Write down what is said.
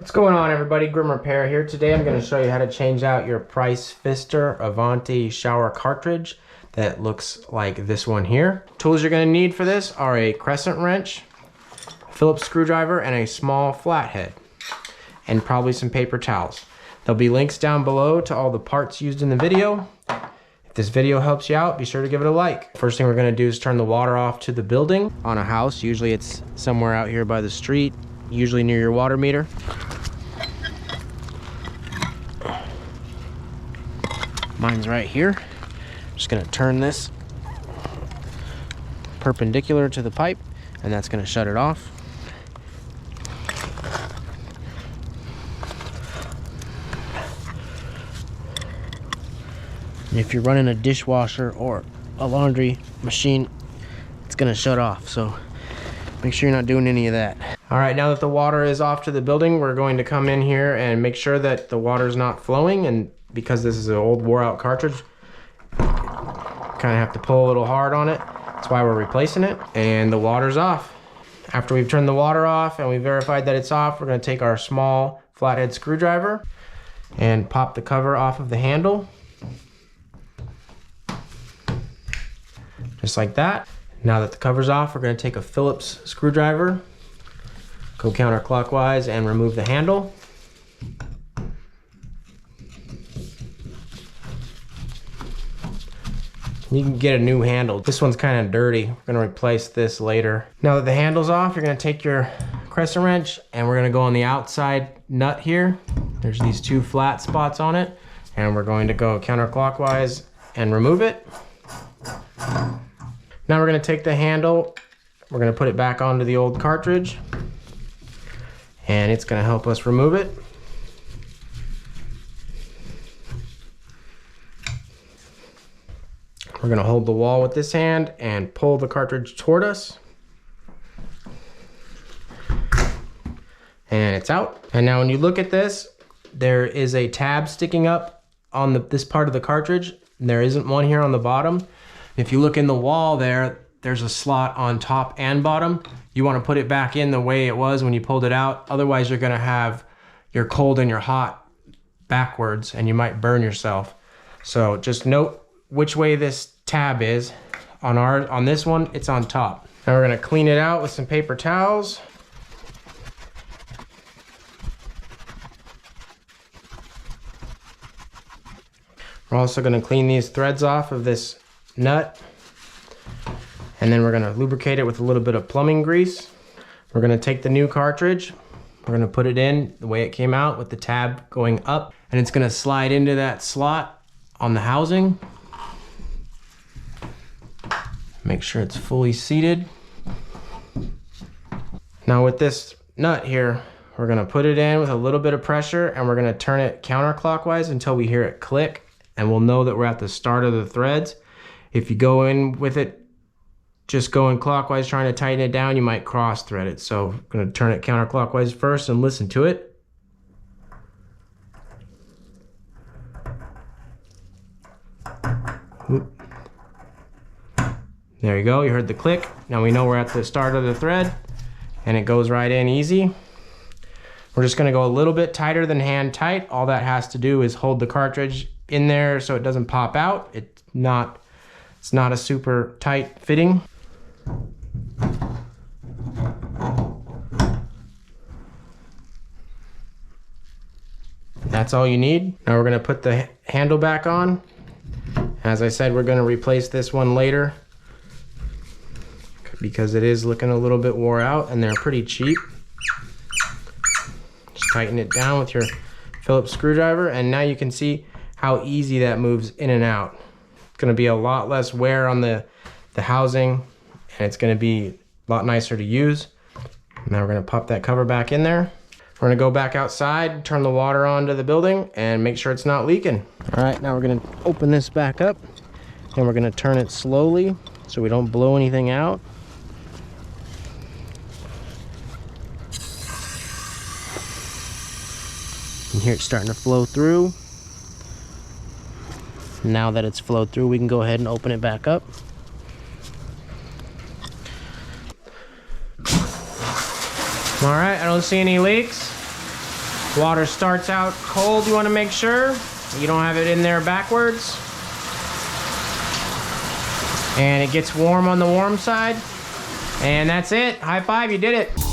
What's going on, everybody? Grim Repair here. Today I'm going to show you how to change out your Pfister Avante shower cartridge that looks like this one here. Tools you're going to need for this are a crescent wrench, a Phillips screwdriver, and a small flathead, and probably some paper towels. There'll be links down below to all the parts used in the video. If this video helps you out, be sure to give it a like. First thing we're going to do is turn the water off to the building. On a house, usually it's somewhere out here by the street, usually near your water meter. Mine's right here. Just gonna turn this perpendicular to the pipe, and that's gonna shut it off. And if you're running a dishwasher or a laundry machine, it's gonna shut off, so make sure you're not doing any of that. All right, now that the water is off to the building, we're going to come in here and make sure that the water's not flowing, and because this is an old wore out cartridge, kind of have to pull a little hard on it. That's why we're replacing it. And the water's off. After we've turned the water off and we verified that it's off, we're going to take our small flathead screwdriver and pop the cover off of the handle. Just like that. Now that the cover's off, we're going to take a Phillips screwdriver, go counterclockwise and remove the handle. You can get a new handle. This one's kind of dirty. We're gonna replace this later. Now that the handle's off, you're gonna take your crescent wrench and we're gonna go on the outside nut here. There's these two flat spots on it, and we're going to go counterclockwise and remove it. Now we're gonna take the handle, we're gonna put it back onto the old cartridge, and it's gonna help us remove it. We're gonna hold the wall with this hand and pull the cartridge toward us. And it's out. And now when you look at this, there is a tab sticking up on this part of the cartridge. And there isn't one here on the bottom. If you look in the wall there, there's a slot on top and bottom. You wanna put it back in the way it was when you pulled it out. Otherwise you're gonna have your cold and your hot backwards and you might burn yourself. So just note which way this tab is. On this one, it's on top. Now we're gonna clean it out with some paper towels. We're also gonna clean these threads off of this nut, and then we're gonna lubricate it with a little bit of plumbing grease. We're gonna take the new cartridge, we're gonna put it in the way it came out with the tab going up, and it's gonna slide into that slot on the housing. Make sure it's fully seated. Now with this nut here, we're gonna put it in with a little bit of pressure and we're gonna turn it counterclockwise until we hear it click, and we'll know that we're at the start of the threads. If you go in with it just going clockwise trying to tighten it down, you might cross thread it. So I'm gonna turn it counterclockwise first and listen to it. Oop. There you go, you heard the click. Now we know we're at the start of the thread and it goes right in easy. We're just gonna go a little bit tighter than hand tight. All that has to do is hold the cartridge in there so it doesn't pop out. It's not a super tight fitting. That's all you need. Now we're gonna put the handle back on. As I said, we're gonna replace this one later, because it is looking a little bit wore out and they're pretty cheap. Just tighten it down with your Phillips screwdriver, and now you can see how easy that moves in and out. It's gonna be a lot less wear on the housing, and it's gonna be a lot nicer to use. Now we're gonna pop that cover back in there. We're gonna go back outside, turn the water on to the building, and make sure it's not leaking. All right, now we're gonna open this back up, and we're gonna turn it slowly so we don't blow anything out. You can hear it starting to flow through. Now that it's flowed through, we can go ahead and open it back up. All right, I don't see any leaks. Water starts out cold. You want to make sure you don't have it in there backwards. And it gets warm on the warm side. And that's it. High five, you did it.